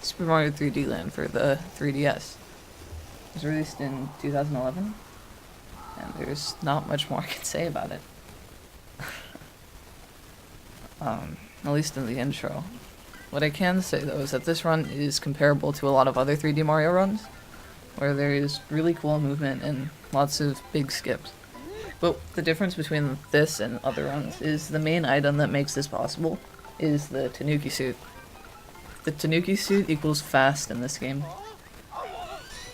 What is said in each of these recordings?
Super Mario 3D Land for the 3DS. It was released in 2011, and there's not much more I can say about it. At least in the intro. What I can say though is that this run is comparable to a lot of other 3D Mario runs, where there is really cool movement and lots of big skips. But the difference between this and other runs is the main item that makes this possible is the Tanuki suit. The Tanuki suit equals fast in this game.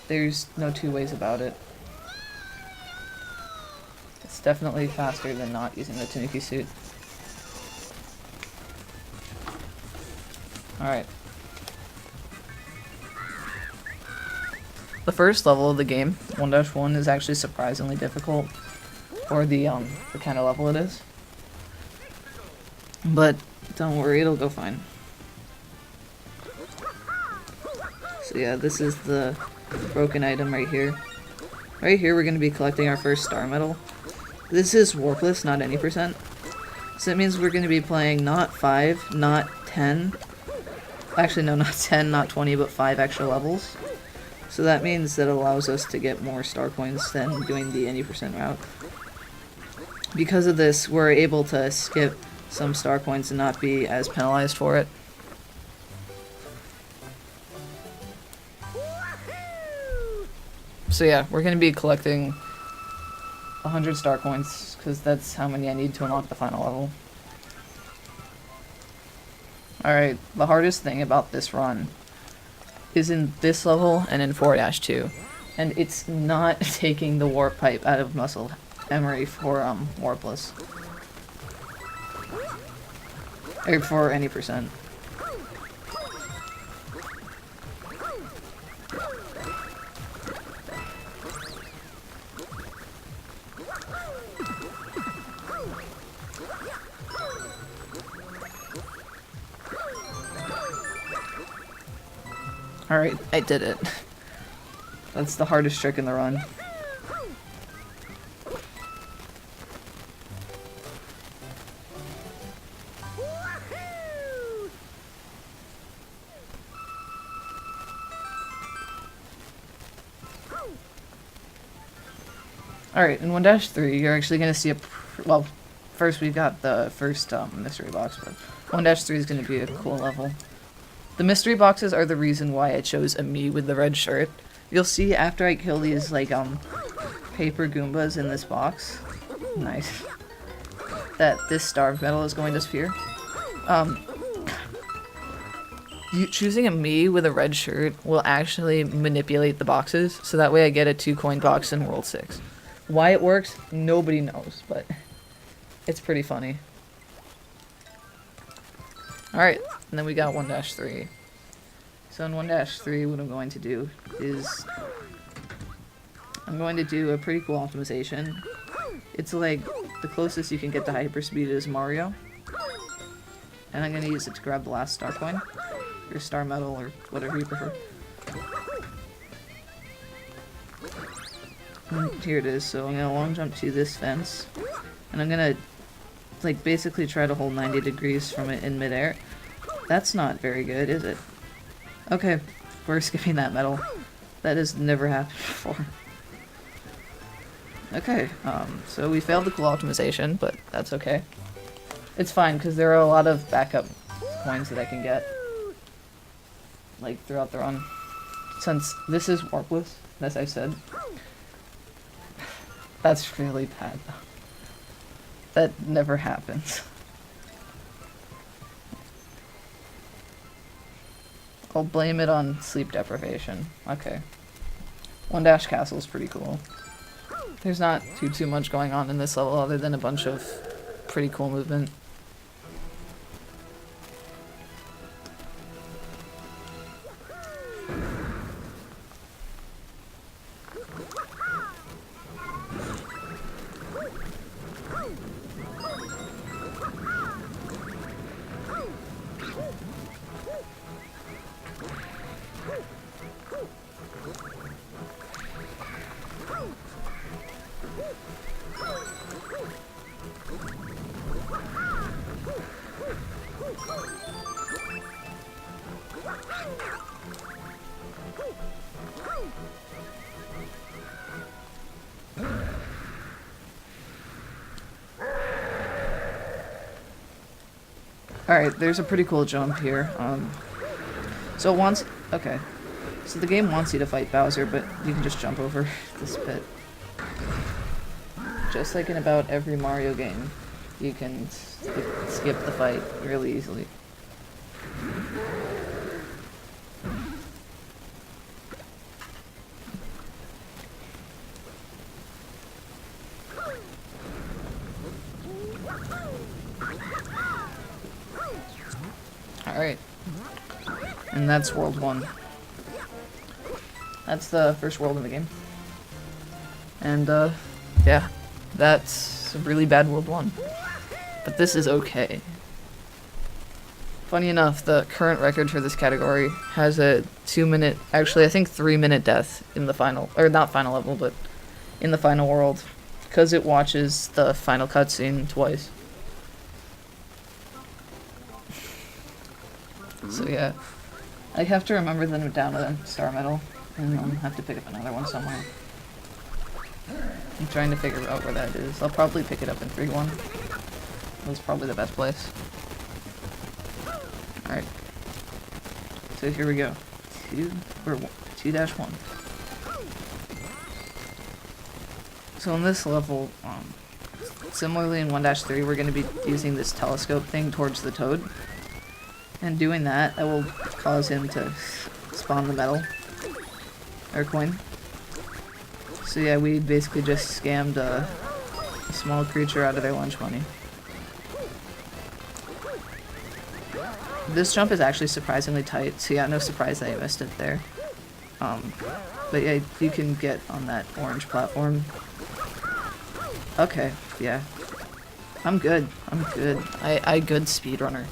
There's no two ways about it. It's definitely faster than not using the Tanuki suit. Alright. The first level of the game, 1-1, is actually surprisingly difficult for the kind of level it is. But don't worry, it'll go fine. So yeah, this is the broken item right here. Right here we're going to be collecting our first star medal. This is Warpless, not any percent. So that means we're going to be playing not 5, not 10. Actually no, not 10, not 20, but 5 extra levels. So that means that it allows us to get more star coins than doing the any percent route. Because of this, we're able to skip some star coins and not be as penalized for it. So yeah, we're going to be collecting 100 star coins, because that's how many I need to unlock the final level. Alright, the hardest thing about this run is in this level and in 4-2, and it's not taking the warp pipe out of muscle memory for Warpless. Or for any percent. Alright, I did it. That's the hardest trick in the run. Alright, in 1-3, you're actually going to see a... well, first we got the first mystery box, but 1-3 is going to be a cool level. The mystery boxes are the reason why I chose a me with the red shirt. You'll see after I kill these, like, paper Goombas in this box. Nice. That this star medal is going to sphere. Choosing a me with a red shirt will actually manipulate the boxes, so that way I get a 2-coin box in World 6. Why it works, nobody knows, but it's pretty funny. Alright, and then we got 1-3. So in 1-3, what I'm going to do is I'm going to do a pretty cool optimization. It's like the closest you can get to hyperspeed is Mario. And I'm going to use it to grab the last star coin, or star medal, or whatever you prefer. And here it is, so I'm going to long jump to this fence, and I'm going to like basically try to hold 90 degrees from it in midair. That's not very good, is it? Okay, we're skipping that medal. That has never happened before. Okay, so we failed the cool optimization, but that's okay. It's fine, because there are a lot of backup coins that I can get, like, throughout the run. Since this is Warpless, as I said. That's really bad, though. That never happens. I'll blame it on sleep deprivation. Okay. 1-Castle is pretty cool. There's not too much going on in this level other than a bunch of pretty cool movement. Alright, there's a pretty cool jump here. So it wants... Okay. So the game wants you to fight Bowser, but you can just jump over this pit. Just like in about every Mario game, you can skip the fight really easily. Alright. And that's World 1. That's the first world in the game. And, yeah. That's a really bad World 1. But this is okay. Funny enough, the current record for this category has a 2-minute, actually I think 3-minute death in the final, or not final level, but in the final world. Because it watches the final cutscene twice. So yeah, I have to remember that I'm down to Star Medal, and I'll have to pick up another one somewhere. I'm trying to figure out where that is. I'll probably pick it up in 3-1. That's probably the best place. Alright. So here we go. 2-1. So in this level, similarly in 1-3, we're going to be using this telescope thing towards the toad. And doing that, I will cause him to spawn the medal. Or coin. So yeah, we basically just scammed a small creature out of their lunch money. This jump is actually surprisingly tight, so yeah, no surprise that I missed it there. But yeah, you can get on that orange platform. Okay, yeah. I'm good. I'm good. I good speedrunner.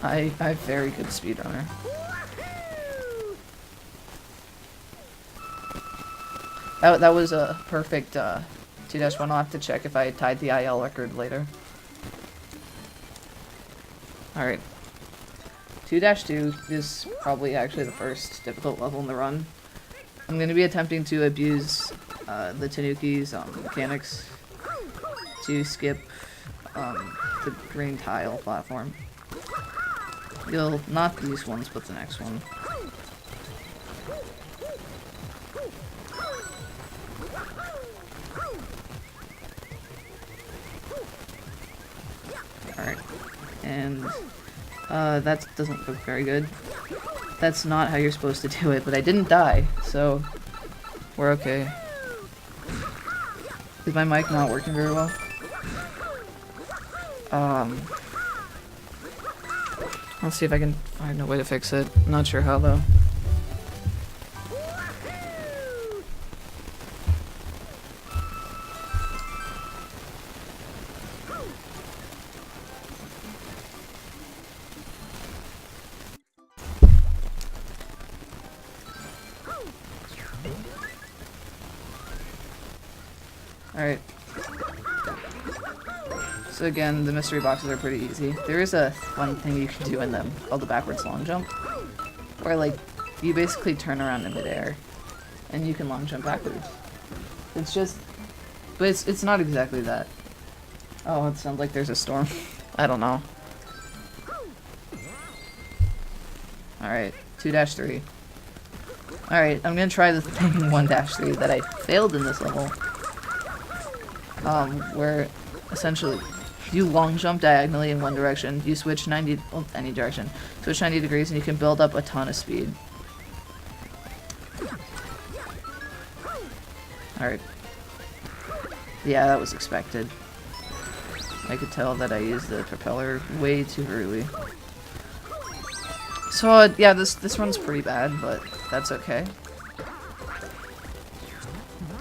I very good speedrunner. That was a perfect 2-1. I'll have to check if I tied the IL record later. Alright. 2-2 is probably actually the first difficult level in the run. I'm going to be attempting to abuse the Tanuki's mechanics to skip the green tile platform. You'll not these ones, but the next one. Alright. And that doesn't look very good. That's not how you're supposed to do it, but I didn't die, so we're okay. Is my mic not working very well? Let's see if I can find a way to fix it. I'm not sure how though. Alright. So again, the mystery boxes are pretty easy. There is a fun thing you can do in them called the backwards long jump, where like you basically turn around in midair and you can long jump backwards. It's just, but it's not exactly that. Oh, it sounds like there's a storm. I don't know. Alright, 2-3. Alright, I'm gonna try the thing in 1-3 that I failed in this level. Where essentially you long jump diagonally in one direction, you switch 90, well, any direction, switch 90 degrees and you can build up a ton of speed. Alright. Yeah, that was expected. I could tell that I used the propeller way too early. So, yeah, this one's pretty bad, but that's okay.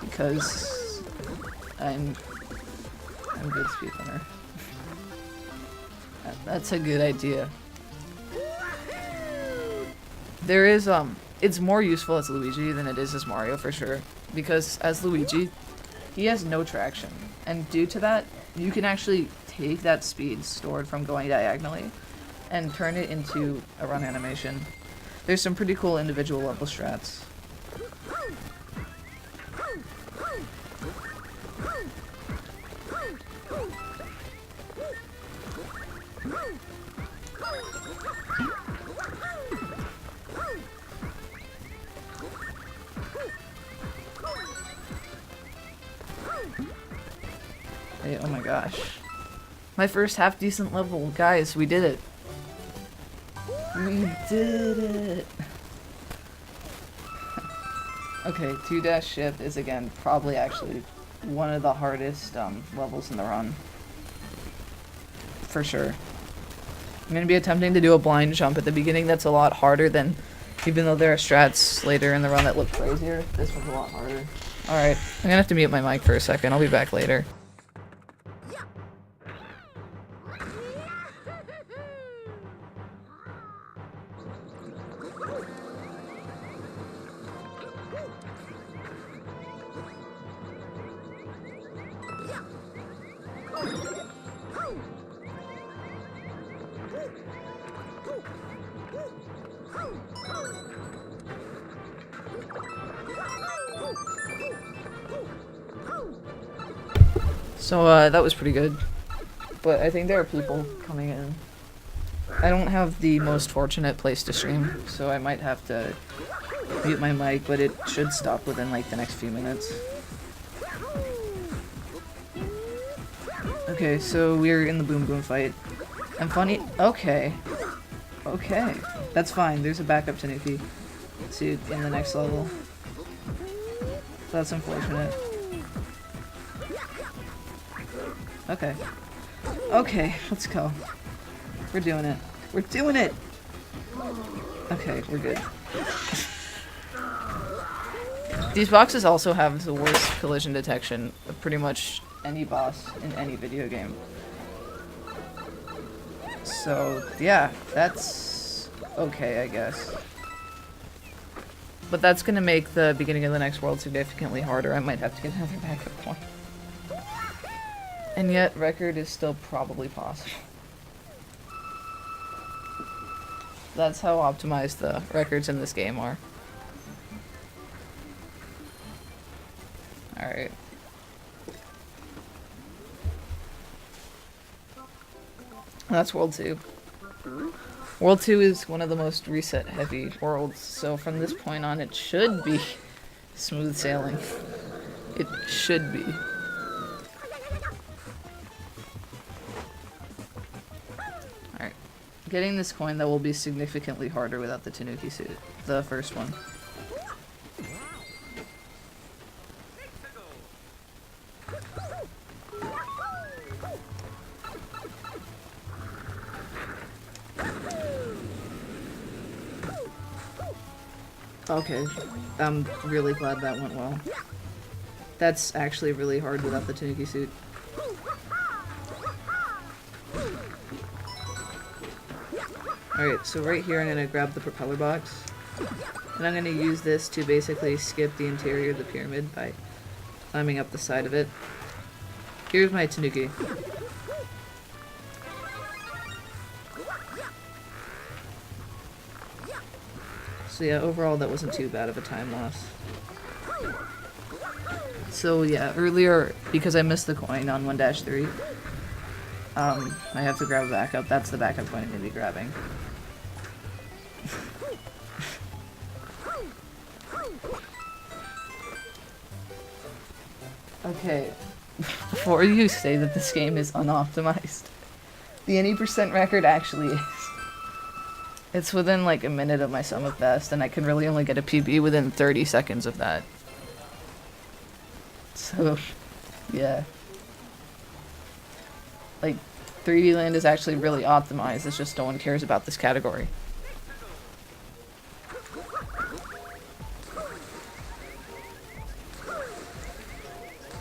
Because I'm a good speedrunner. That's a good idea. There is, it's more useful as Luigi than it is as Mario for sure. Because as Luigi, he has no traction. And due to that, you can actually take that speed stored from going diagonally and turn it into a run animation. There's some pretty cool individual level strats. Hey, oh my gosh. My first half decent level. Guys, we did it. We did it. Okay, 2-ship is again probably actually one of the hardest levels in the run. For sure. I'm gonna be attempting to do a blind jump at the beginning. That's a lot harder than, even though there are strats later in the run that look crazier, this one's a lot harder. Alright, I'm gonna have to mute my mic for a second. I'll be back later. So, that was pretty good. But I think there are people coming in. I don't have the most fortunate place to stream, so I might have to mute my mic, but it should stop within, like, the next few minutes. Okay, so we're in the Boom Boom fight. And funny- okay. Okay. That's fine, there's a backup Tanuki suit in the next level. That's unfortunate. Okay. Okay, let's go. We're doing it. We're doing it! Okay, we're good. These boxes also have the worst collision detection of pretty much any boss in any video game. So, yeah, that's okay, I guess. But that's gonna make the beginning of the next world significantly harder. I might have to get another backup one. And yet, record is still probably possible. That's how optimized the records in this game are. Alright. That's World 2. World 2 is one of the most reset-heavy worlds, so from this point on it should be smooth sailing. It should be. Alright. Getting this coin, that will be significantly harder without the Tanuki suit. The first one. Okay, I'm really glad that went well. That's actually really hard without the Tanuki suit. Alright, so right here I'm gonna grab the propeller box. And I'm gonna use this to basically skip the interior of the pyramid by climbing up the side of it. Here's my Tanuki. So yeah, overall that wasn't too bad of a time loss. So yeah, earlier, because I missed the coin on 1-3, I have to grab a backup. That's the backup coin I'm going to be grabbing. Okay, before you say that this game is unoptimized, the any percent record actually is. It's within like a minute of my sum of best, and I can really only get a PB within 30 seconds of that. So, yeah. Like, 3D Land is actually really optimized, it's just no one cares about this category.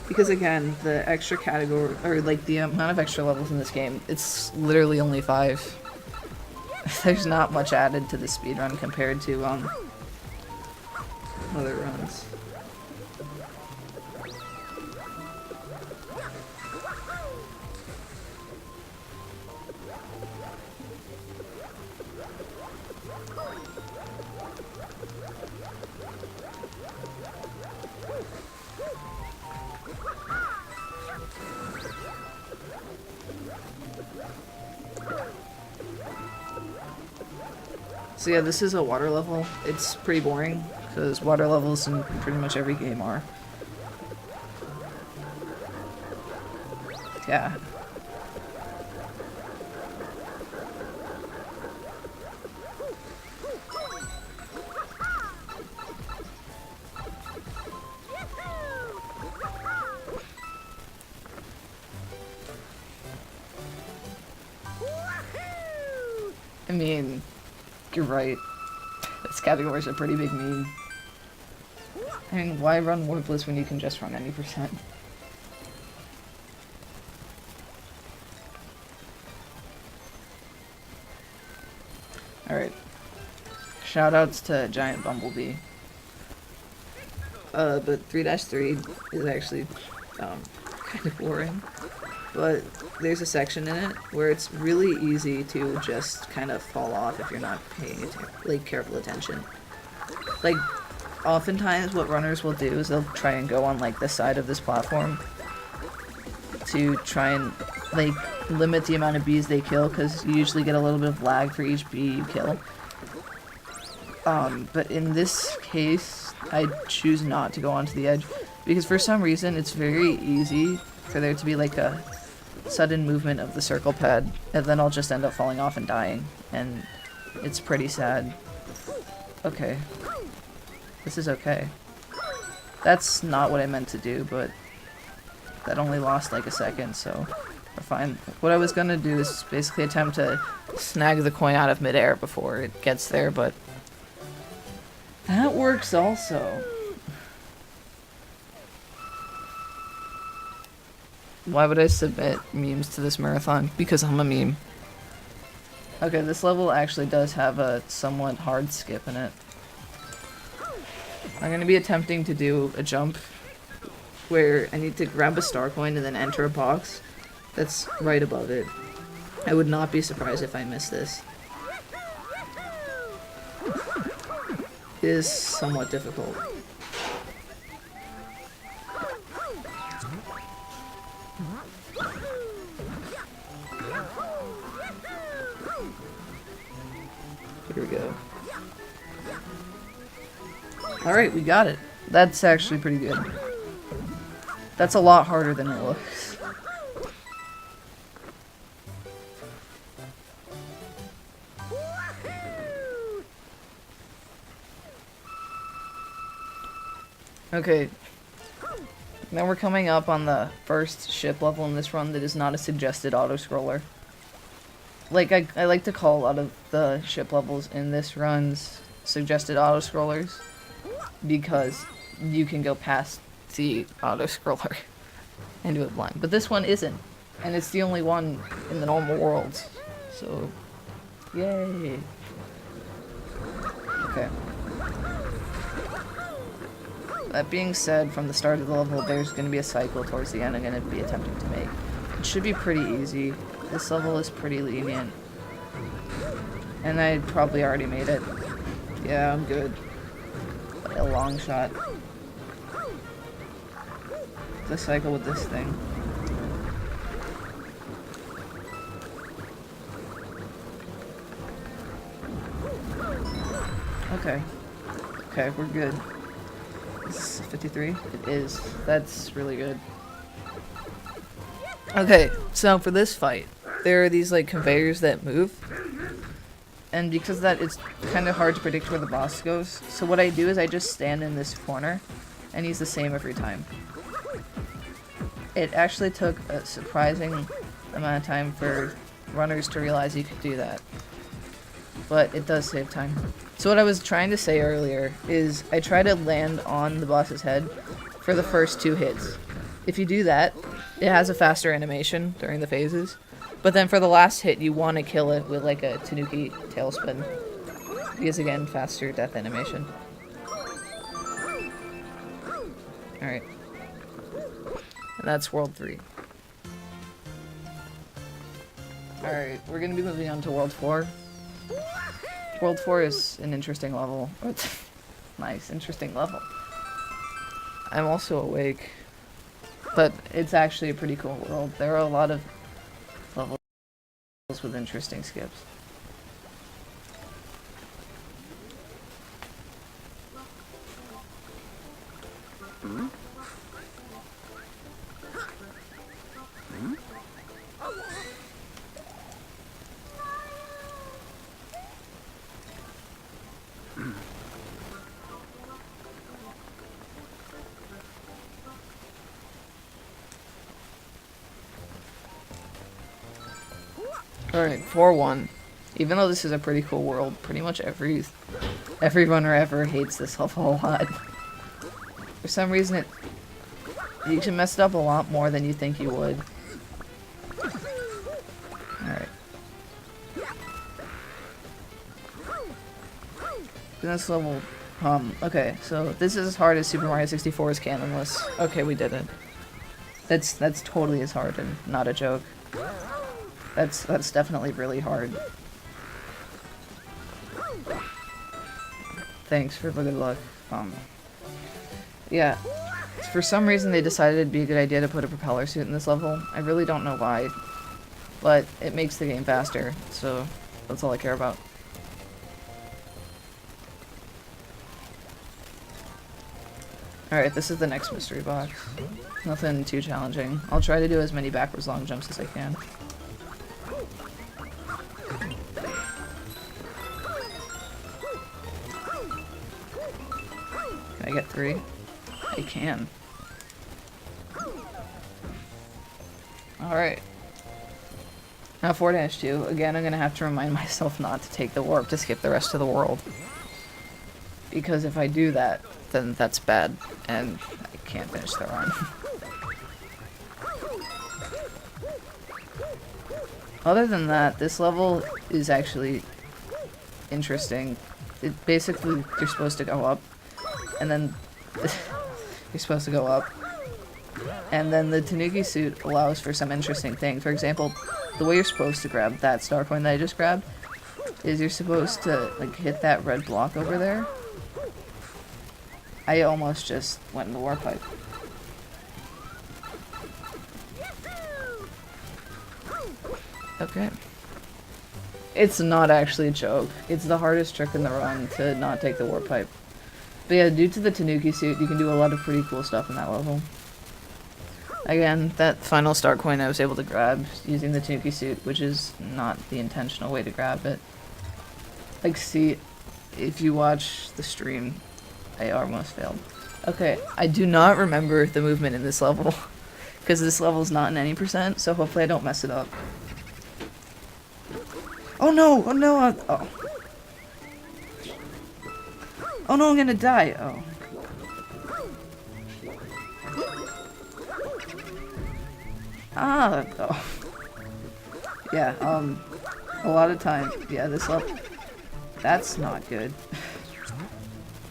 Because again, the extra category, or like the amount of extra levels in this game, it's literally only 5. There's not much added to the speedrun compared to other runs. So yeah, this is a water level. It's pretty boring, because water levels in pretty much every game are. Yeah. I mean, you're right. This category is a pretty big meme. I mean, why run Warpless when you can just run any percent? Alright. Shoutouts to Giant Bumblebee. But 3-3 is actually kind of boring. But there's a section in it where it's really easy to just kind of fall off if you're not paying careful attention. Like, oftentimes what runners will do is they'll try and go on like the side of this platform to try and like limit the amount of bees they kill, because you usually get a little bit of lag for each bee you kill. But in this case, I choose not to go onto the edge, because for some reason it's very easy for there to be like a sudden movement of the circle pad, and then I'll just end up falling off and dying, and it's pretty sad. Okay. This is okay. That's not what I meant to do, but that only lost like a second, so we're fine. What I was gonna do is basically attempt to snag the coin out of midair before it gets there, but that works also. Why would I submit memes to this marathon? Because I'm a meme. Okay, this level actually does have a somewhat hard skip in it. I'm going to be attempting to do a jump where I need to grab a star coin and then enter a box that's right above it. I would not be surprised if I miss this. It is somewhat difficult. Here we go. Alright, we got it. That's actually pretty good. That's a lot harder than it looks. Okay. Now we're coming up on the first ship level in this run that is not a suggested auto-scroller. Like, I like to call a lot of the ship levels in this run's suggested auto-scrollers, because you can go past the auto-scroller and do it blind. But this one isn't, and it's the only one in the normal world, so yay. Okay. That being said, from the start of the level, there's going to be a cycle towards the end I'm going to be attempting to make. It should be pretty easy. This level is pretty lenient. And I probably already made it. Yeah, I'm good. A long shot. The cycle with this thing. Okay. Okay, we're good. Is 53? It is. That's really good. Okay, so for this fight, there are these like conveyors that move. And because of that, it's kind of hard to predict where the boss goes. So what I do is I just stand in this corner, and he's the same every time. It actually took a surprising amount of time for runners to realize you could do that. But it does save time. So what I was trying to say earlier is I try to land on the boss's head for the first 2 hits. If you do that, it has a faster animation during the phases. But then for the last hit, you want to kill it with like a Tanuki tailspin. Because again, faster death animation. Alright. And that's World 3. Alright, we're going to be moving on to World 4. World 4 is an interesting level. Nice, interesting level. I'm also awake. But it's actually a pretty cool world. There are a lot of levels with interesting skips. Alright, 4-1. Even though this is a pretty cool world, pretty much every runner ever hates this level a lot. For some reason, you can mess it up a lot more than you think you would. Alright. This level, okay, so this is as hard as Super Mario 64's Canonless. Okay, we did it. That's totally as hard and not a joke. That's definitely really hard. Thanks for the good luck. Yeah. For some reason they decided it'd be a good idea to put a propeller suit in this level. I really don't know why. But it makes the game faster, so that's all I care about. Alright, this is the next mystery box. Nothing too challenging. I'll try to do as many backwards long jumps as I can. Can I get 3? I can. Alright. Now 4-2. Again, I'm gonna have to remind myself not to take the warp to skip the rest of the world. Because if I do that, then that's bad, and I can't finish the run. Other than that, this level is actually interesting. It basically, you're supposed to go up, and then you're supposed to go up, and then the Tanuki suit allows for some interesting things. For example, the way you're supposed to grab that star coin that I just grabbed is you're supposed to like hit that red block over there. I almost just went in the warp pipe. Okay. It's not actually a joke. It's the hardest trick in the run to not take the warp pipe. But yeah, due to the Tanuki suit, you can do a lot of pretty cool stuff in that level. Again, that final star coin I was able to grab using the Tanuki suit, which is not the intentional way to grab it. Like, see, if you watch the stream, I almost failed. Okay, I do not remember the movement in this level, because this level is not in any %, so hopefully I don't mess it up. Oh no! Oh no! Oh. Oh no, I'm gonna die! Oh. Ah! Oh. Yeah, a lot of time. Yeah, this level... That's not good.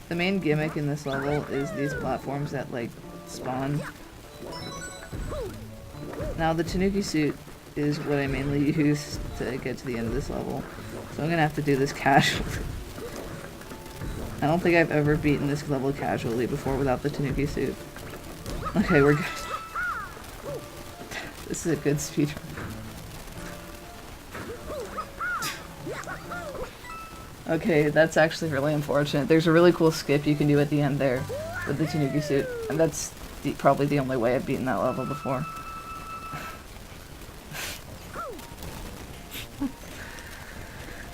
The main gimmick in this level is these platforms that, like, spawn. Now, the Tanuki suit is what I mainly use to get to the end of this level. So I'm gonna have to do this casually. I don't think I've ever beaten this level casually before without the Tanuki suit. Okay, we're good. This is a good speedrun. Okay, that's actually really unfortunate. There's a really cool skip you can do at the end there with the Tanuki suit, and that's probably the only way I've beaten that level before.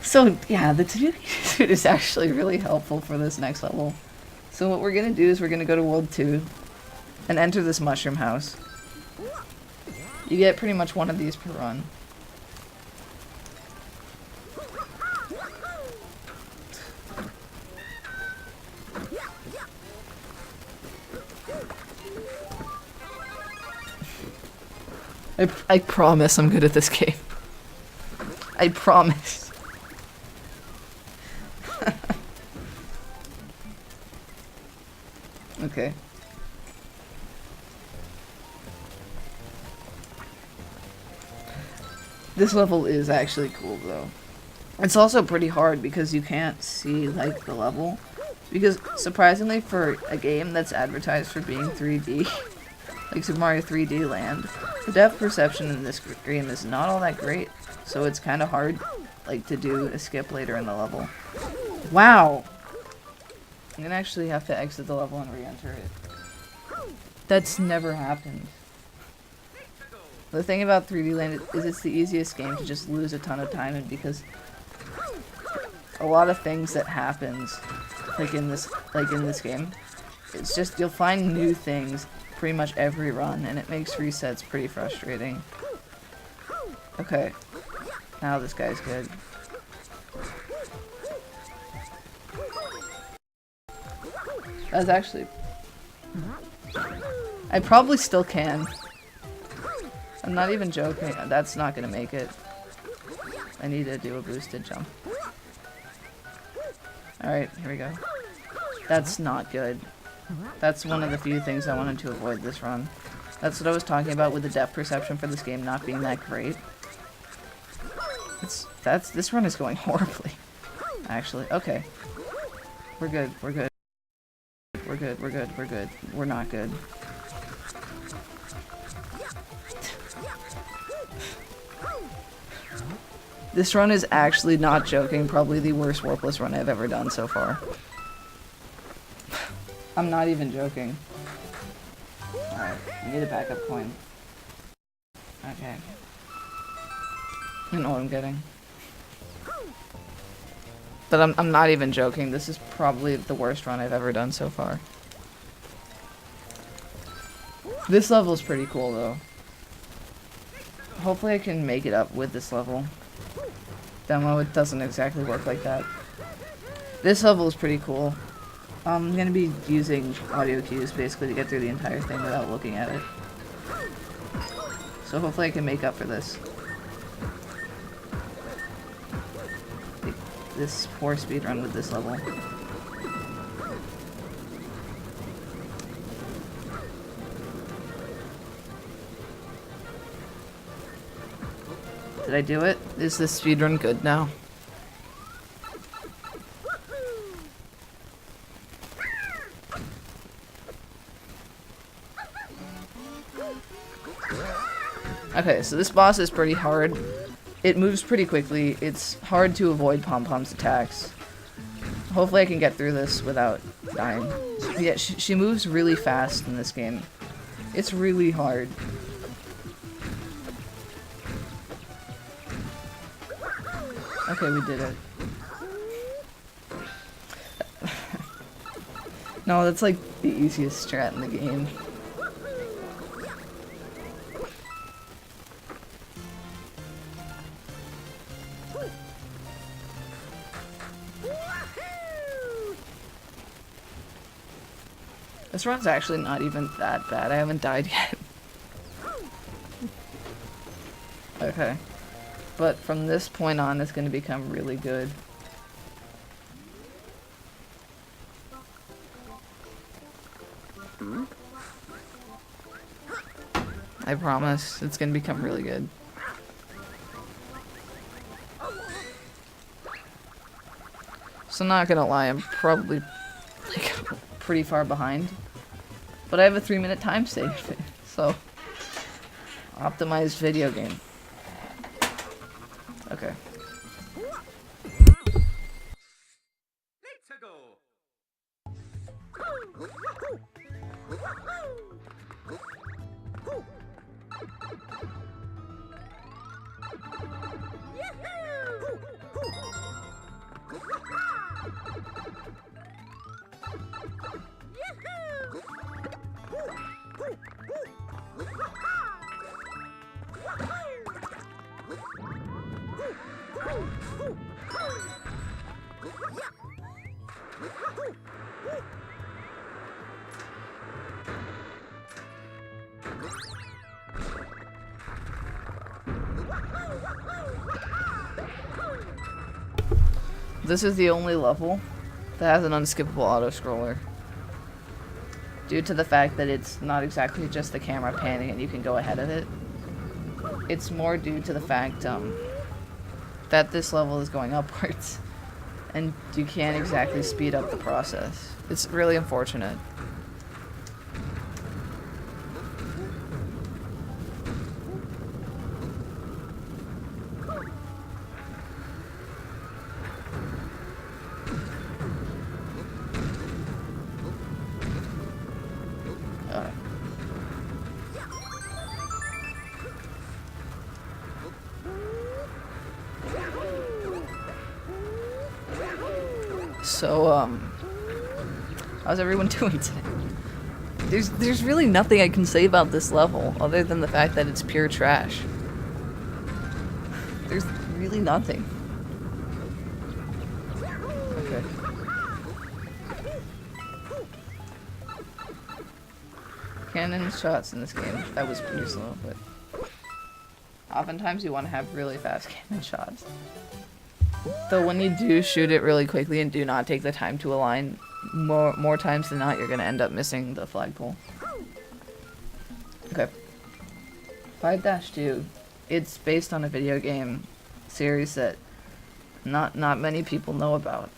So yeah, the Tanuki suit is actually really helpful for this next level. So what we're gonna do is we're gonna go to World 2 and enter this mushroom house. You get pretty much one of these per run. I promise I'm good at this game. I promise. Okay. This level is actually cool though. It's also pretty hard because you can't see like the level. Because surprisingly for a game that's advertised for being 3D, like Super Mario 3D Land, the depth perception in this game is not all that great, so it's kind of hard, like, to do a skip later in the level. Wow! I'm gonna actually have to exit the level and re-enter it. That's never happened. The thing about 3D Land is it's the easiest game to just lose a ton of time in, because a lot of things that happens like in this game, it's just you'll find new things pretty much every run, and it makes resets pretty frustrating. Okay. Now this guy's good. That's actually... I probably still can. I'm not even joking. That's not gonna make it. I need to do a boosted jump. Alright, here we go. That's not good. That's one of the few things I wanted to avoid this run. That's what I was talking about with the depth perception for this game not being that great. This run is going horribly. Actually, okay. We're good, we're good. We're good, we're good, we're good. We're not good. This run is actually, not joking, probably the worst Warpless run I've ever done so far. I'm not even joking. Alright, I need a backup coin. Okay. You know what I'm getting. But I'm not even joking, this is probably the worst run I've ever done so far. This level's pretty cool though. Hopefully I can make it up with this level. Demo, it doesn't exactly work like that. This level is pretty cool. I'm gonna be using audio cues basically to get through the entire thing without looking at it. So hopefully I can make up for this. This poor speedrun with this level. Did I do it? Is this speedrun good now? Okay, so this boss is pretty hard. It moves pretty quickly. It's hard to avoid Pom-Pom's attacks. Hopefully I can get through this without dying. Yeah, she moves really fast in this game. It's really hard. Okay, we did it. No, that's like the easiest strat in the game. This run's actually not even that bad. I haven't died yet. Okay. But from this point on, it's going to become really good. I promise, it's going to become really good. So not gonna lie, I'm probably like pretty far behind. But I have a 3-minute time save, so optimized video game. Okay. Let's go. This is the only level that has an unskippable auto-scroller. Due to the fact that it's not exactly just the camera panning and you can go ahead of it. It's more due to the fact that this level is going upwards. And you can't exactly speed up the process. It's really unfortunate. So, how's everyone doing today? There's really nothing I can say about this level other than the fact that it's pure trash. There's really nothing. Okay. Cannon shots in this game, that was pretty slow, but oftentimes you want to have really fast cannon shots. Though when you do shoot it really quickly and do not take the time to align, more times than not, you're going to end up missing the flagpole. Okay. 5-2. It's based on a video game series that not many people know about.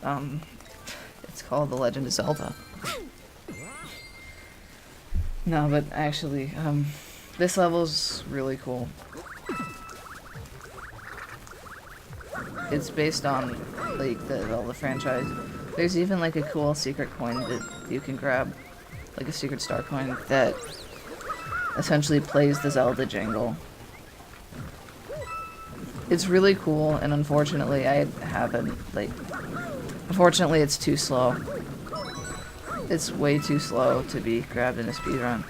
It's called The Legend of Zelda. No, but actually, this level's really cool. It's based on, like, the Zelda franchise. There's even, like, a cool secret coin that you can grab, like a secret star coin that essentially plays the Zelda jingle. It's really cool, and unfortunately I haven't, like, unfortunately it's too slow. It's way too slow to be grabbed in a speedrun.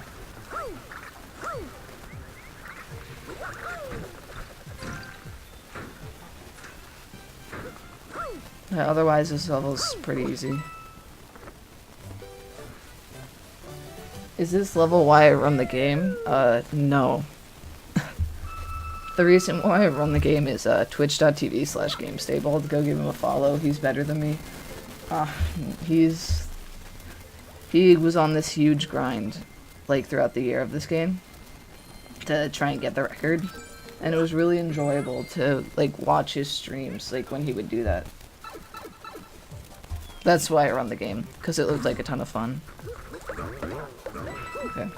Yeah, otherwise this level's pretty easy. Is this level why I run the game? No. The reason why I run the game is twitch.tv/GameStable. Go give him a follow. He's better than me. He was on this huge grind, like, throughout the year of this game to try and get the record. And it was really enjoyable to, like, watch his streams, like, when he would do that. That's why I run the game, because it looked like a ton of fun. Okay.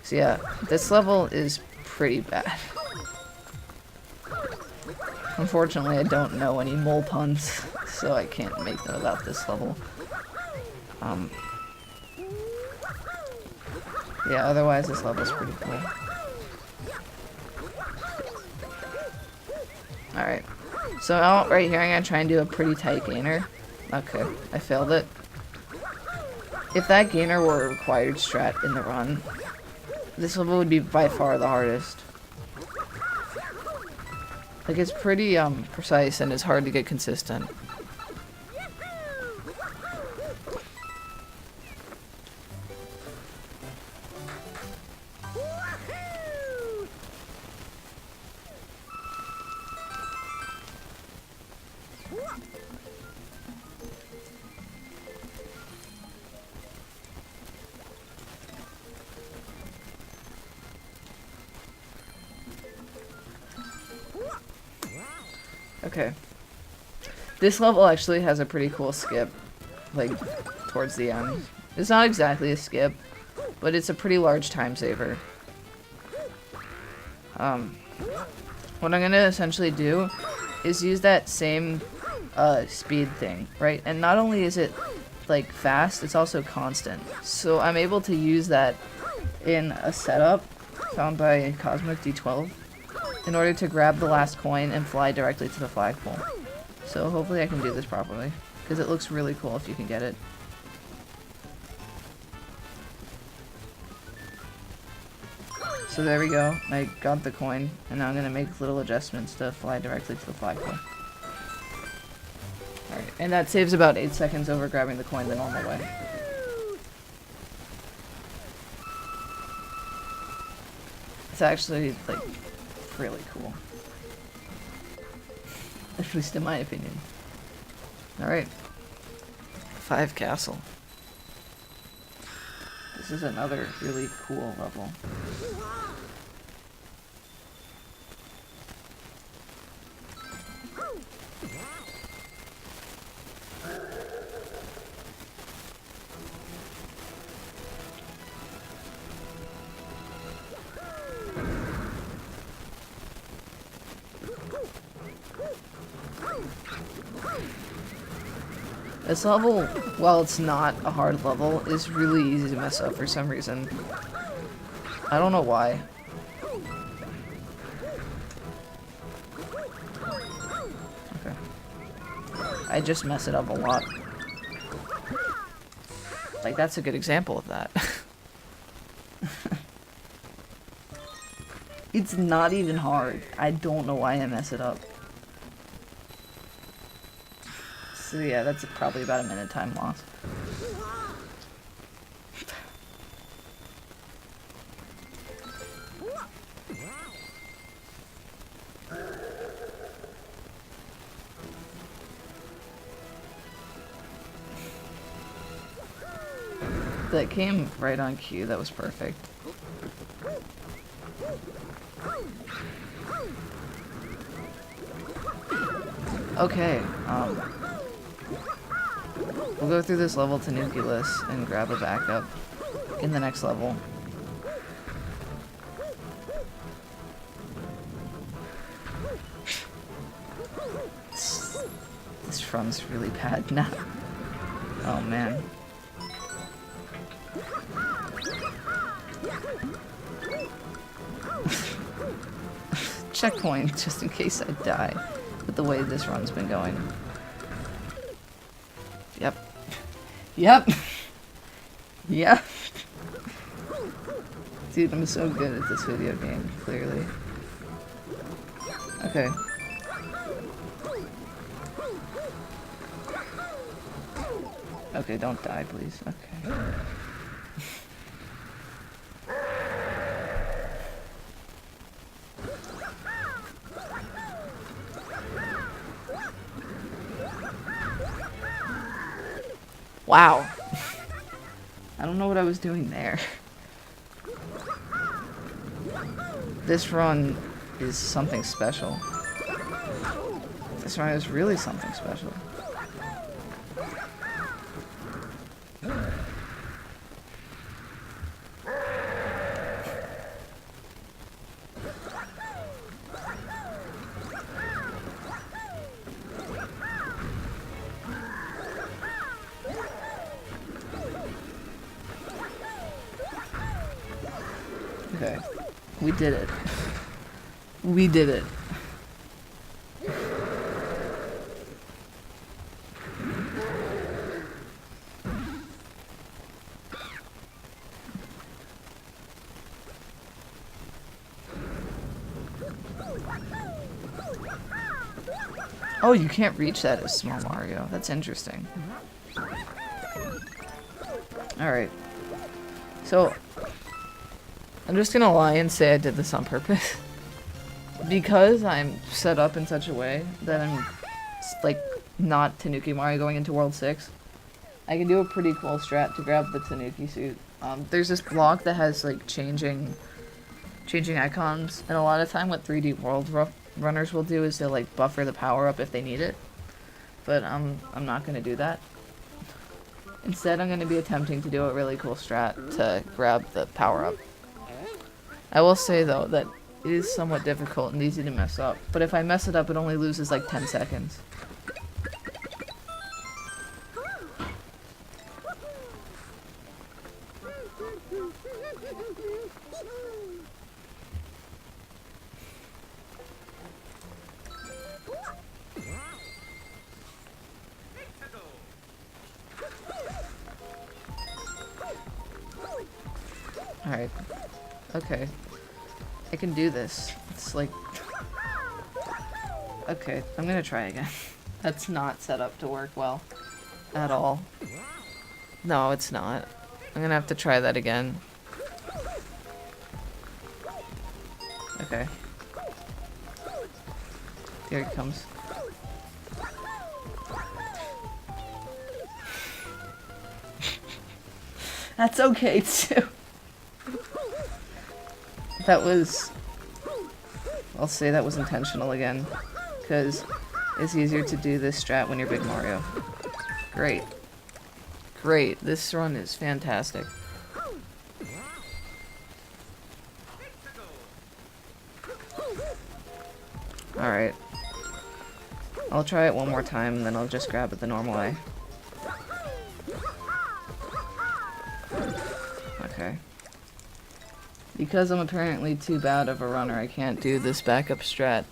So yeah, this level is pretty bad. Unfortunately, I don't know any mole puns, so I can't make them about this level. Yeah, otherwise this level's pretty cool. Alright. So now, right here, I'm gonna try and do a pretty tight gainer. Okay, I failed it. If that gainer were a required strat in the run, this level would be by far the hardest. Like, it's pretty precise and it's hard to get consistent. Okay. This level actually has a pretty cool skip, like, towards the end. It's not exactly a skip, but it's a pretty large time saver. What I'm gonna essentially do is use that same speed thing, right? And not only is it, like, fast, it's also constant. So I'm able to use that in a setup found by Cosmic D12 in order to grab the last coin and fly directly to the flagpole. So hopefully I can do this properly, because it looks really cool if you can get it. So there we go, I got the coin, and now I'm going to make little adjustments to fly directly to the flagpole. Alright, and that saves about 8 seconds over grabbing the coin the normal way. It's actually, like, really cool. At least in my opinion. Alright. 5 Castle. This is another really cool level. This level, while it's not a hard level, is really easy to mess up for some reason. I don't know why. Okay. I just mess it up a lot. Like, that's a good example of that. It's not even hard. I don't know why I mess it up. So yeah, that's probably about a minute time loss. That came right on cue. That was perfect. Okay, we'll go through this level Tanuki-less and grab a backup in the next level. This run's really bad now. Oh man. Checkpoint, just in case I die, with the way this run's been going. Yep. Yep! Yep! Dude, I'm so good at this video game, clearly. Okay. Okay, don't die, please. Okay. Wow. I don't know what I was doing there. This run is something special. This run is really something special. Okay. We did it. We did it. Oh, you can't reach that as Small Mario. That's interesting. Alright. So, I'm just gonna lie and say I did this on purpose. Because I'm set up in such a way that I'm, like, not Tanuki Mario going into World 6, I can do a pretty cool strat to grab the Tanuki suit. There's this block that has, like, changing icons, and a lot of time what 3D World runners will do is they'll, like, buffer the power-up if they need it. But I'm not gonna do that. Instead, I'm gonna be attempting to do a really cool strat to grab the power-up. I will say, though, that it is somewhat difficult and easy to mess up, but if I mess it up, it only loses like 10 seconds. Alright. Okay. I can do this. It's like... Okay, I'm gonna try again. That's not set up to work well. At all. No, it's not. I'm gonna have to try that again. Okay. Here it comes. That's okay too. That was... I'll say that was intentional again, because it's easier to do this strat when you're Big Mario. Great. Great. This run is fantastic. Alright. I'll try it one more time, and then I'll just grab it the normal way. Okay. Because I'm apparently too bad of a runner, I can't do this backup strat.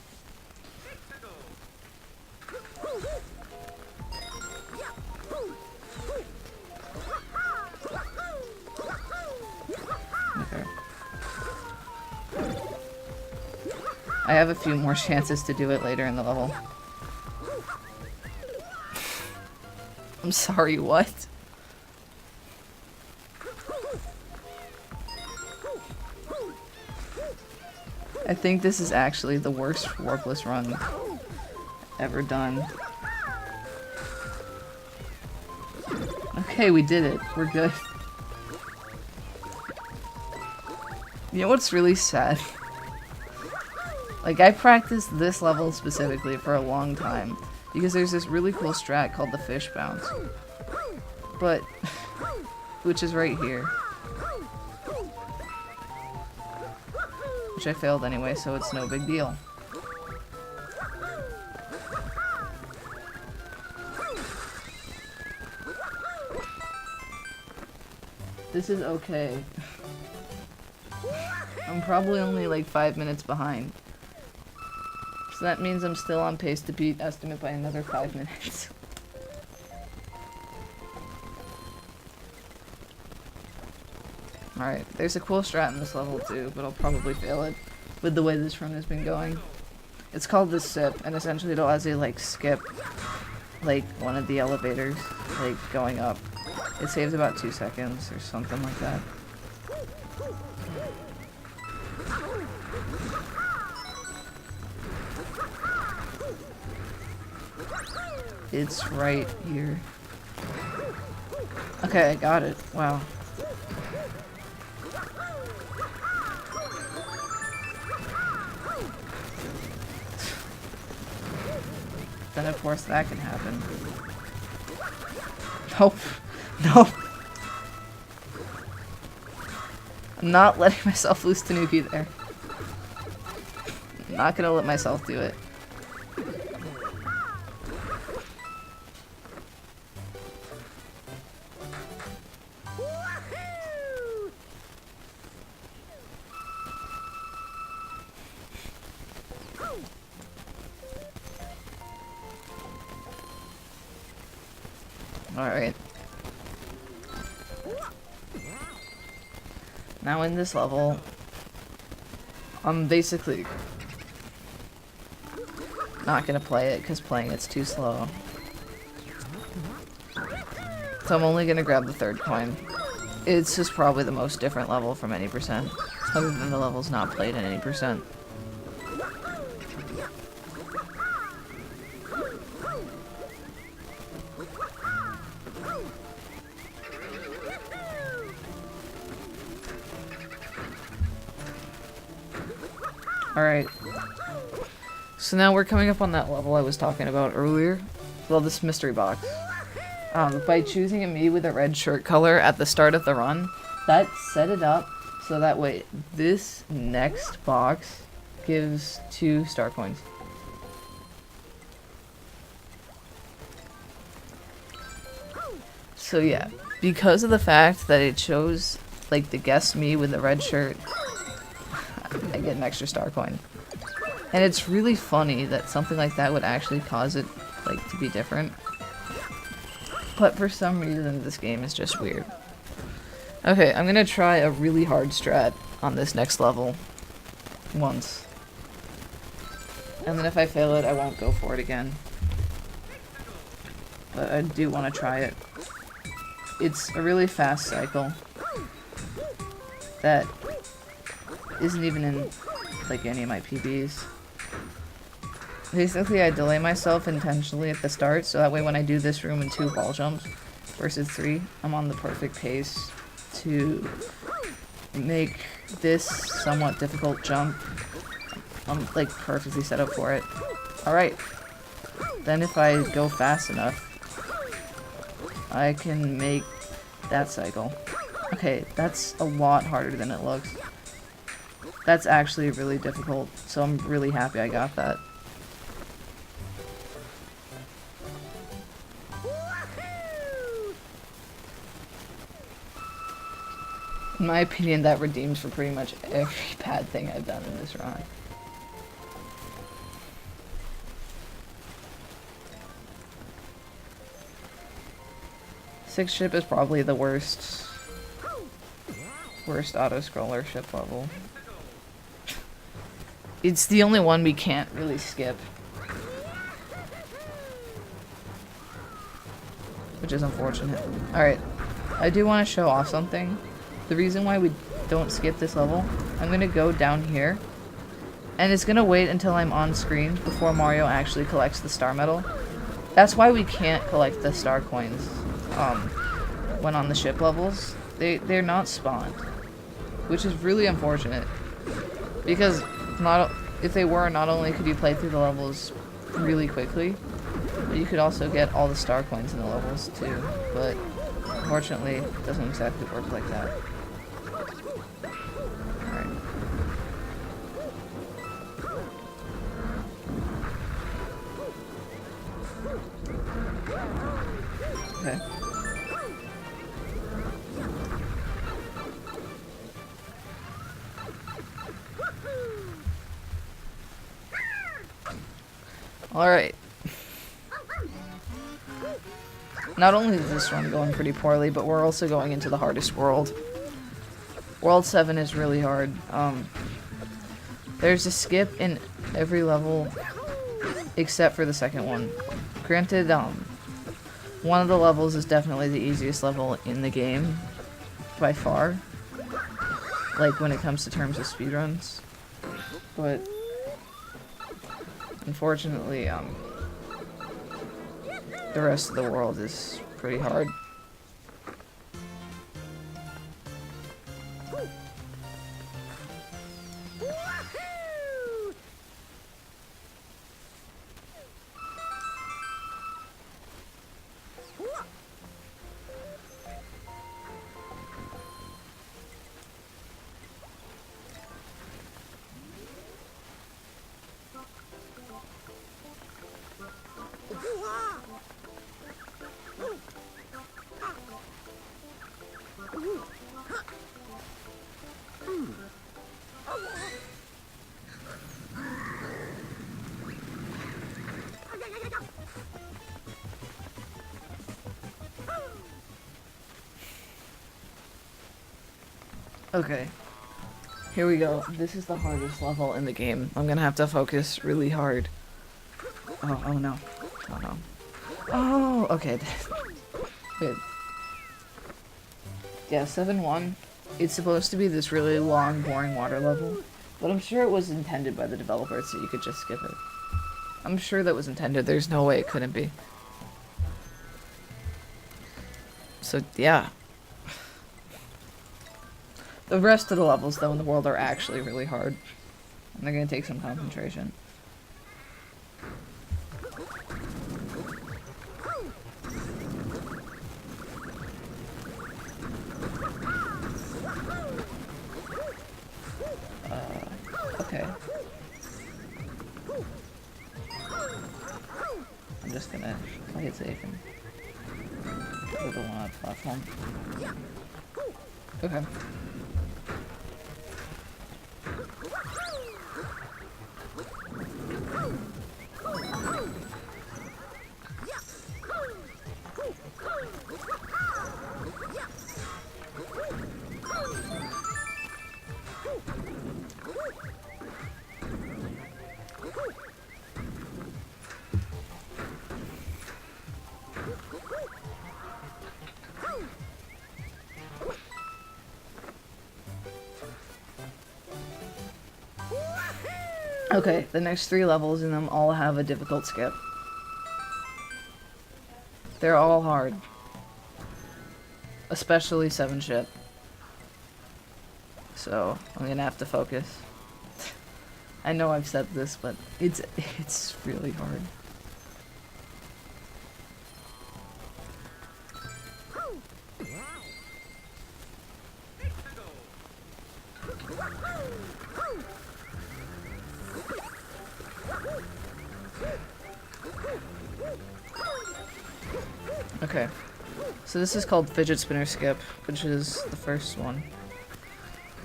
I have a few more chances to do it later in the level. I'm sorry, what? I think this is actually the worst Warpless run ever done. Okay, we did it. We're good. You know what's really sad? Like, I practiced this level specifically for a long time because there's this really cool strat called the fish bounce. But, which is right here. Which I failed anyway, so it's no big deal. This is okay. I'm probably only like 5 minutes behind. So that means I'm still on pace to beat Estimate by another 5 minutes. Alright, there's a cool strat in this level too, but I'll probably fail it with the way this run has been going. It's called the sip, and essentially it allows you to like skip like one of the elevators, like going up. It saves about 2 seconds or something like that. It's right here. Okay, I got it. Wow. Then of course that can happen. Nope. No. I'm not letting myself lose to Nuki there. I'm not gonna let myself do it. Alright. Now in this level, I'm basically not gonna play it because playing it's too slow. So I'm only gonna grab the third coin. It's just probably the most different level from any percent, other than the levels not played in any percent. Alright. So now we're coming up on that level I was talking about earlier. Well, this mystery box. By choosing a me with a red shirt color at the start of the run, that set it up so that way this next box gives 2 star coins. So yeah, because of the fact that it chose like the guess me with the red shirt, I get an extra star coin. And it's really funny that something like that would actually cause it like to be different. But for some reason this game is just weird. Okay, I'm gonna try a really hard strat on this next level once. And then if I fail it, I won't go for it again. But I do want to try it. It's a really fast cycle that isn't even in like any of my PBs. Basically, I delay myself intentionally at the start, so that way when I do this room in 2 ball jumps versus 3, I'm on the perfect pace to make this somewhat difficult jump. I'm like perfectly set up for it. Alright. Then if I go fast enough, I can make that cycle. Okay, that's a lot harder than it looks. That's actually really difficult, so I'm really happy I got that. In my opinion, that redeems for pretty much every bad thing I've done in this run. Sixth ship is probably the worst auto-scroller ship level. It's the only one we can't really skip. Which is unfortunate. Alright, I do want to show off something. The reason why we don't skip this level, I'm going to go down here. And it's going to wait until I'm on screen before Mario actually collects the star medal. That's why we can't collect the star coins when on the ship levels. They're not spawned. Which is really unfortunate. Because if they were, not only could you play through the levels really quickly, but you could also get all the star coins in the levels too. But unfortunately, it doesn't exactly work like that. Alright. Okay. Alright. Not only is this run going pretty poorly, but we're also going into the hardest world. World 7 is really hard. There's a skip in every level except for the second one. Granted, one of the levels is definitely the easiest level in the game by far. Like when it comes to terms of speedruns. But unfortunately, the rest of the world is pretty hard. Okay, here we go. This is the hardest level in the game. I'm gonna have to focus really hard. Oh no. Oh no. Oh, okay. Good. Yeah, 7-1. It's supposed to be this really long, boring water level, but I'm sure it was intended by the developers so you could just skip it. I'm sure that was intended. There's no way it couldn't be. So, yeah. The rest of the levels, though, in the world are actually really hard. And they're gonna take some concentration. Okay. I'm just gonna play it safe and go to the one on the platform. Okay. Okay, the next 3 levels in them all have a difficult skip. They're all hard. Especially 7 ship. So, I'm gonna have to focus. I know I've said this, but it's really hard. Okay, so this is called Fidget Spinner Skip, which is the first one.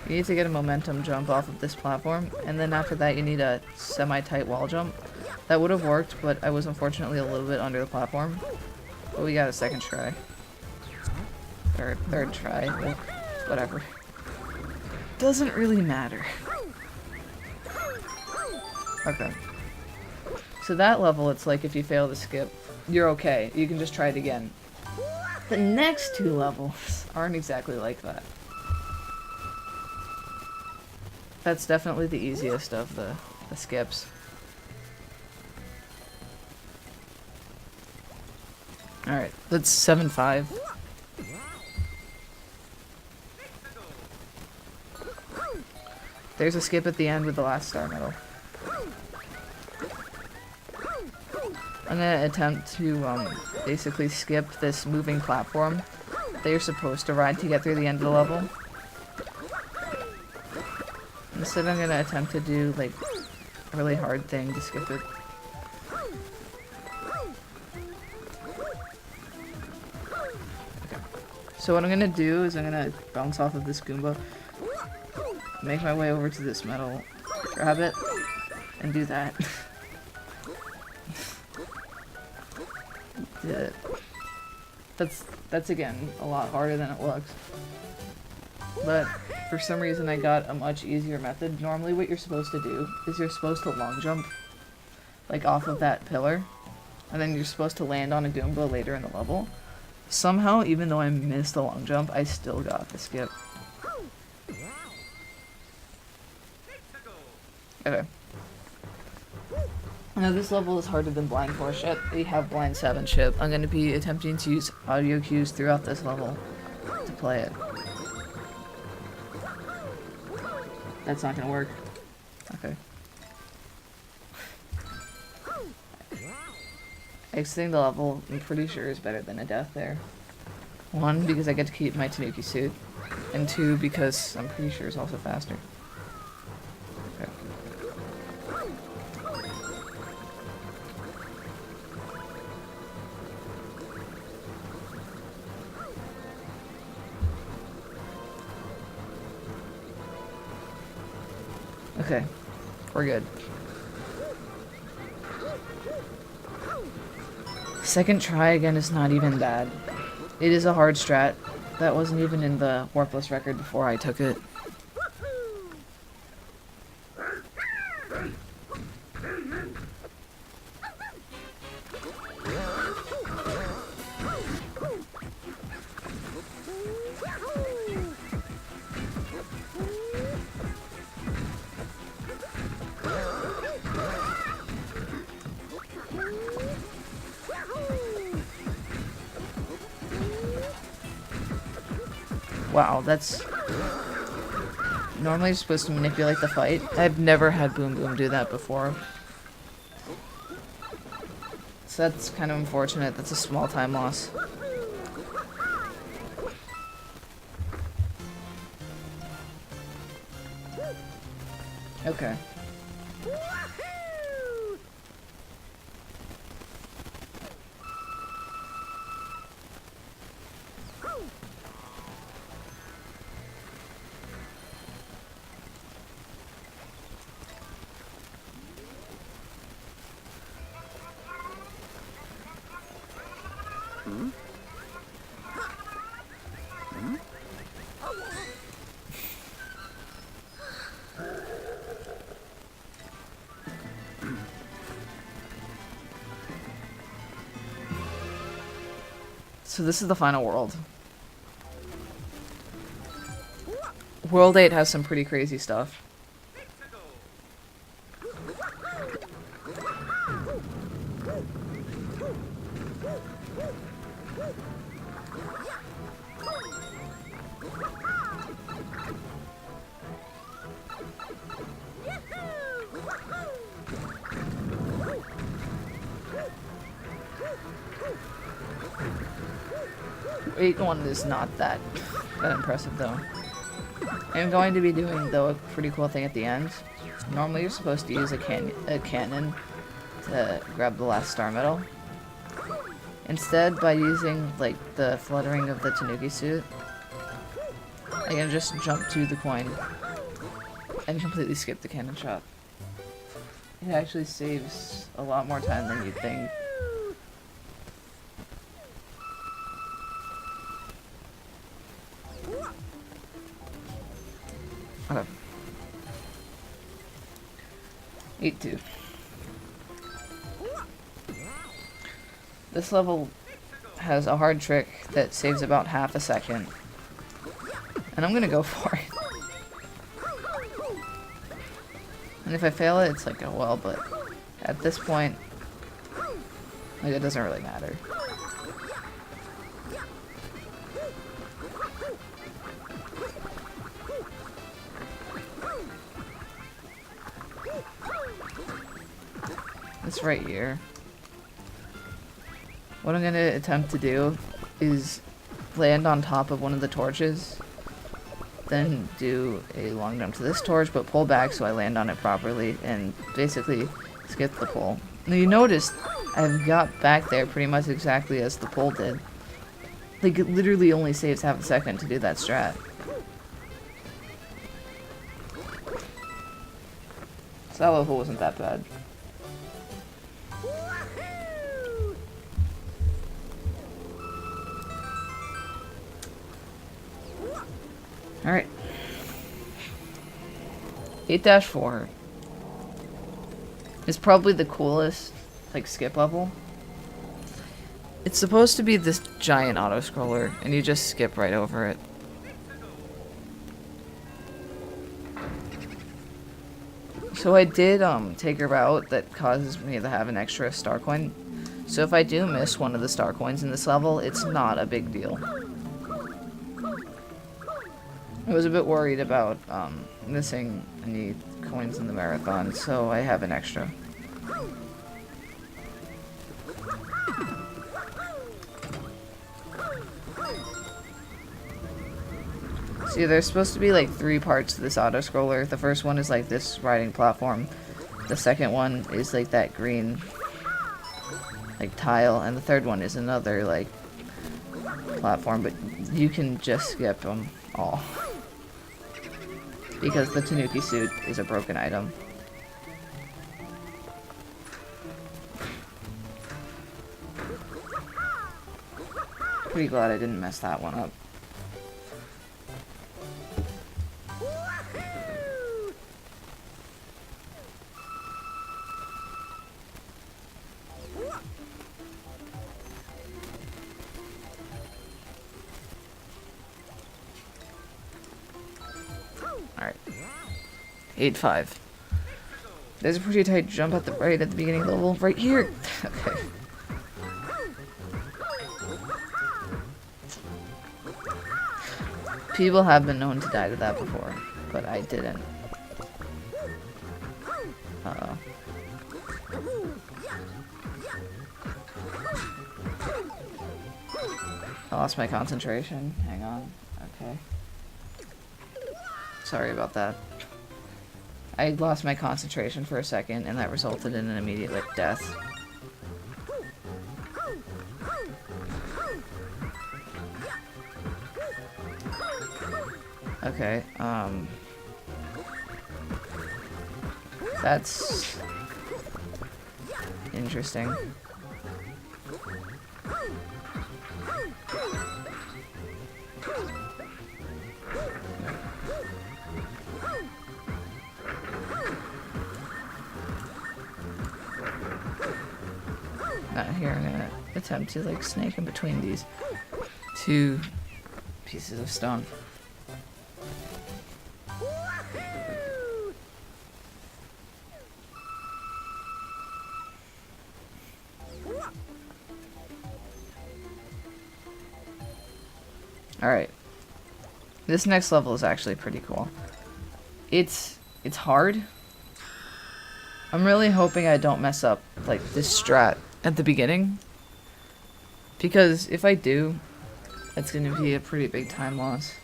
You need to get a momentum jump off of this platform, and then after that you need a semi-tight wall jump. That would have worked, but I was unfortunately a little bit under the platform. But we got a second try. Or third try, whatever. Doesn't really matter. Okay. So that level, it's like if you fail to skip, you're okay. You can just try it again. The next two levels aren't exactly like that. That's definitely the easiest of the skips. Alright, that's 7-5. There's a skip at the end with the last star medal. I'm gonna attempt to basically skip this moving platform that you're supposed to ride to get through the end of the level. Instead, I'm gonna attempt to do like a really hard thing to skip it. Okay. So what I'm gonna do is I'm gonna bounce off of this Goomba, make my way over to this metal, grab it, and do that. Yeah. That's again a lot harder than it looks. But for some reason I got a much easier method. Normally what you're supposed to do is you're supposed to long jump like off of that pillar, and then you're supposed to land on a Goomba later in the level. Somehow, even though I missed the long jump, I still got the skip. Okay. Now this level is harder than Blind 4 ship. We have Blind 7 ship. I'm going to be attempting to use audio cues throughout this level to play it. That's not going to work. Okay. Exiting the level, I'm pretty sure, is better than a death there. 1, because I get to keep my Tanuki suit. And 2, because I'm pretty sure it's also faster. Okay. Okay, we're good. Second try again is not even bad. It is a hard strat. That wasn't even in the Warpless record before I took it. Wow, that's... Normally you're supposed to manipulate the fight. I've never had Boom Boom do that before. So that's kind of unfortunate. That's a small time loss. Okay. So this is the final world. World 8 has some pretty crazy stuff. Eight one is not that impressive though. I'm going to be doing though a pretty cool thing at the end. Normally you're supposed to use a cannon to grab the last star medal. Instead, by using like the fluttering of the Tanuki suit, I can just jump to the coin and completely skip the cannon shot. It actually saves a lot more time than you'd think. Okay. 8-2. This level has a hard trick that saves about half a second. And I'm gonna go for it. And if I fail it, it's like, oh well, but at this point, like, it doesn't really matter. It's right here. What I'm gonna attempt to do is land on top of one of the torches, then do a long jump to this torch, but pull back so I land on it properly, and basically skip the pull. Now you noticed I've got back there pretty much exactly as the pull did. Like, it literally only saves half a second to do that strat. So that level wasn't that bad. Alright. 8-4 is probably the coolest, like, skip level. It's supposed to be this giant auto-scroller, and you just skip right over it. So I did take a route that causes me to have an extra star coin. So if I do miss one of the star coins in this level, it's not a big deal. I was a bit worried about missing any coins in the marathon, so I have an extra. See, there's supposed to be like 3 parts to this auto-scroller. The first one is like this riding platform. The second one is like that green like tile, and the third one is another like platform, but you can just skip them all. Because the Tanuki suit is a broken item. Pretty glad I didn't mess that one up. Alright. 8-5. There's a pretty tight jump at the beginning of the level. Right here! Okay. People have been known to die to that before, but I didn't. Uh-oh. I lost my concentration. Hang on. Okay. Sorry about that. I lost my concentration for a second, and that resulted in an immediate, like, death. Okay, that's interesting. Not here, I'm gonna attempt to like snake in between these 2 pieces of stone. Alright. This next level is actually pretty cool. It's hard. I'm really hoping I don't mess up like this strat at the beginning. Because if I do, that's gonna be a pretty big time loss.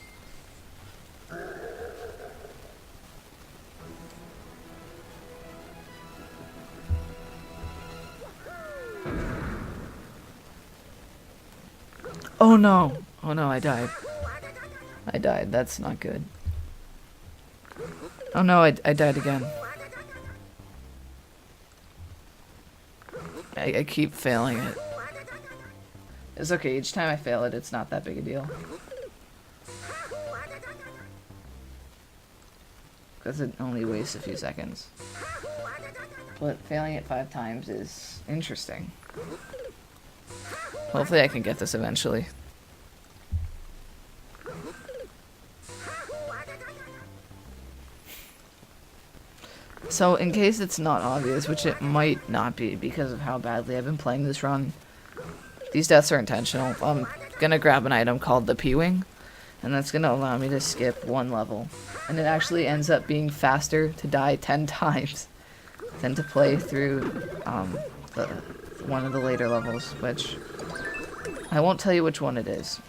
Oh no! Oh no, I died. I died. That's not good. Oh no, I died again. I keep failing it. It's okay, each time I fail it, it's not that big a deal. Because it only wastes a few seconds. but failing it 5 times is interesting. Hopefully I can get this eventually. So in case it's not obvious, which it might not be because of how badly I've been playing this run, these deaths are intentional. I'm gonna grab an item called the P-Wing, and that's gonna allow me to skip 1 level. And it actually ends up being faster to die 10 times than to play through one of the later levels, which I won't tell you which one it is.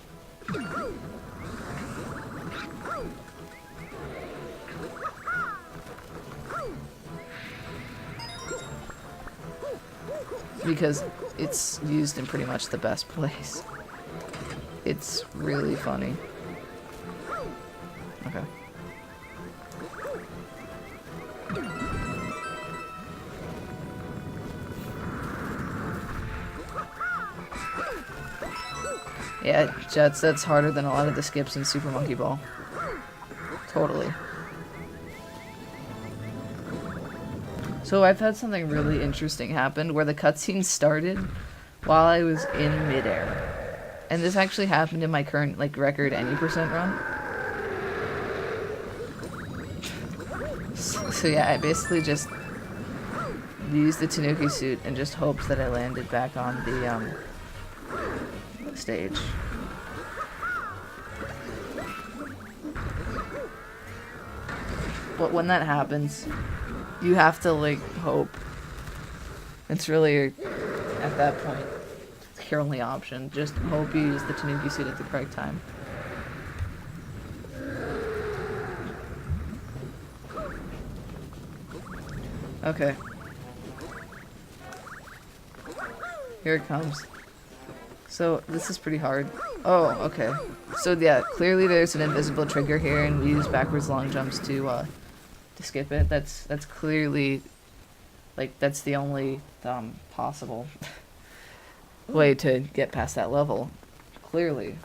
Because it's used in pretty much the best place. It's really funny. Okay. Yeah, Jets, that's harder than a lot of the skips in Super Monkey Ball. Totally. So I've had something really interesting happen where the cutscene started while I was in midair. And this actually happened in my current, like, record any percent run. So yeah, I basically just used the Tanuki suit and just hoped that I landed back on the, stage. But when that happens, you have to, like, hope. It's really, at that point, it's your only option. Just hope you use the Tanuki suit at the correct time. Okay. Here it comes. So, this is pretty hard. Oh, okay. So, yeah, clearly there's an invisible trigger here, and we use backwards long jumps to skip it. That's clearly, like, that's the only possible way to get past that level. Clearly.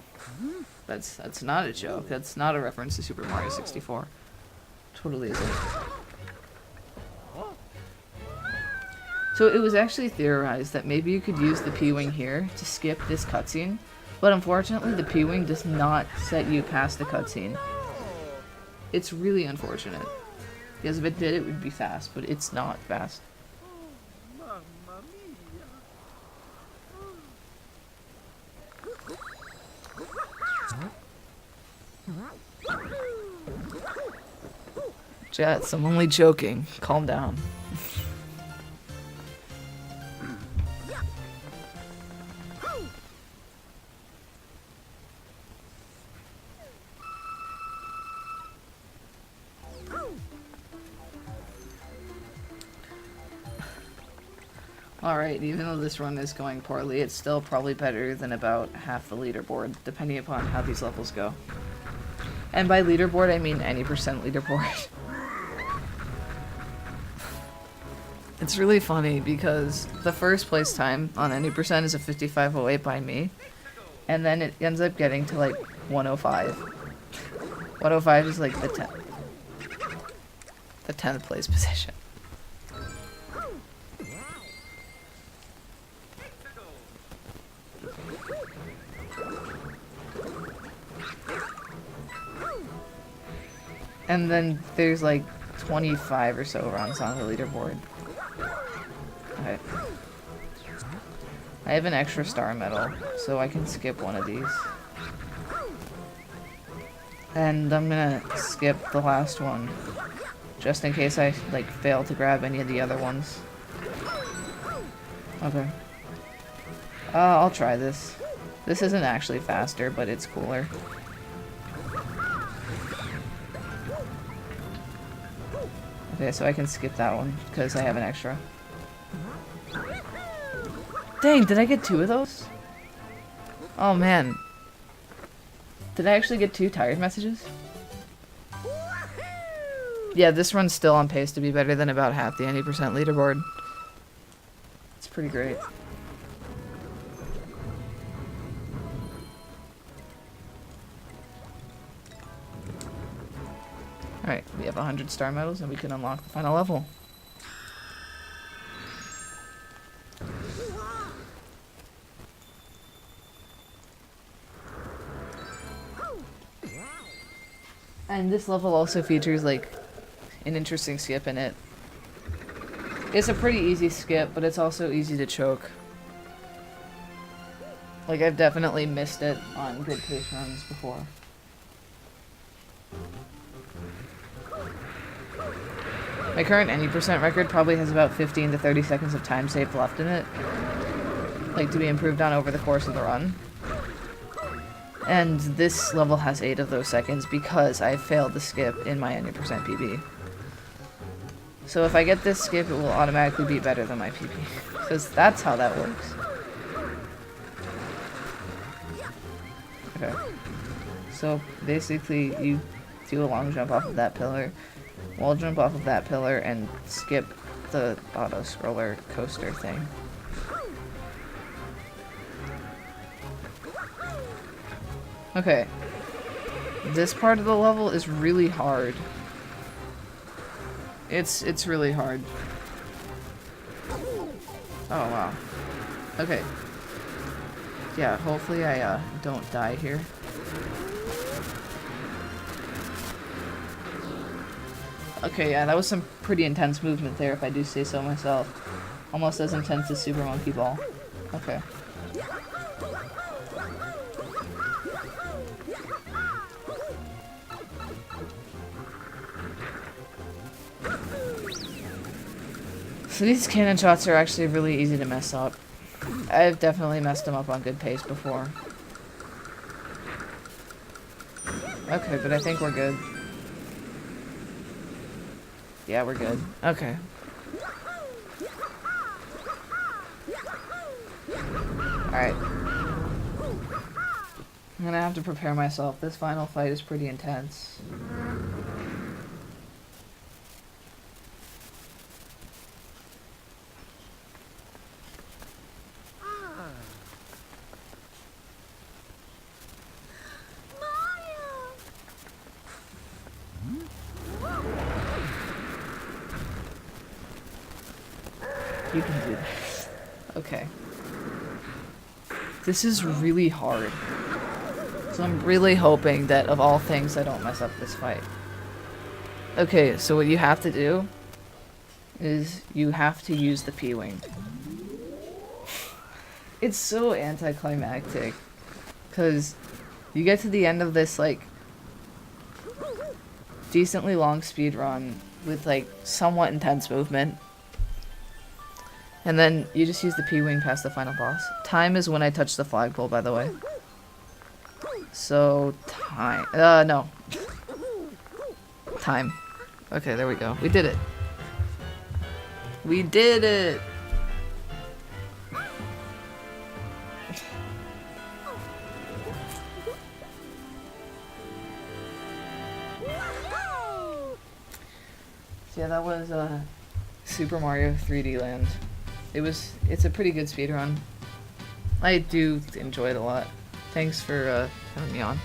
That's not a joke. That's not a reference to Super Mario 64. Totally isn't. So it was actually theorized that maybe you could use the P-Wing here to skip this cutscene, but unfortunately the P-Wing does not set you past the cutscene. It's really unfortunate. Because if it did, it would be fast, but it's not fast. Jets, I'm only joking. Calm down. Alright, even though this run is going poorly, it's still probably better than about half the leaderboard, depending upon how these levels go. And by leaderboard, I mean any percent leaderboard. It's really funny because the first place time on any percent is a 55.08 by me, and then it ends up getting to like 105. 105 is like the 10th place position. And then there's like 25 or so runs on the leaderboard. Okay. I have an extra star medal, so I can skip one of these. And I'm gonna skip the last one, just in case I like fail to grab any of the other ones. Okay. I'll try this. This isn't actually faster, but it's cooler. Okay, so I can skip that one, because I have an extra. Dang, did I get 2 of those? Oh man. Did I actually get 2 tired messages? Yeah, this run's still on pace to be better than about half the 90% leaderboard. It's pretty great. Alright, we have 100 star medals and we can unlock the final level. And this level also features, like, an interesting skip in it. It's a pretty easy skip, but it's also easy to choke. Like, I've definitely missed it on good pace runs before. My current any percent record probably has about 15 to 30 seconds of time saved left in it. Like, to be improved on over the course of the run. And this level has 8 of those seconds because I failed the skip in my any percent PB. So if I get this skip, it will automatically be better than my PB. Because that's how that works. Okay. So basically, you do a long jump off of that pillar, wall jump off of that pillar, and skip the auto-scroller coaster thing. Okay. This part of the level is really hard. It's really hard. Oh, wow. Okay. Yeah, hopefully I don't die here. Okay, yeah, that was some pretty intense movement there, if I do say so myself. Almost as intense as Super Monkey Ball. Okay. So these cannon shots are actually really easy to mess up. I've definitely messed them up on good pace before. Okay, but I think we're good. Yeah, we're good. Okay. Alright. I'm gonna have to prepare myself. This final fight is pretty intense. You can do this. Okay. This is really hard. So I'm really hoping that of all things I don't mess up this fight. Okay, so what you have to do is you have to use the P-Wing. It's so anticlimactic. Because you get to the end of this, like, decently long speed run with, like, somewhat intense movement. And then you just use the P-Wing past the final boss. Time is when I touch the flagpole, by the way. So, time. No. Time. Okay, there we go. We did it. We did it! So yeah, that was Super Mario 3D Land. It's a pretty good speedrun. I do enjoy it a lot. Thanks for having me on.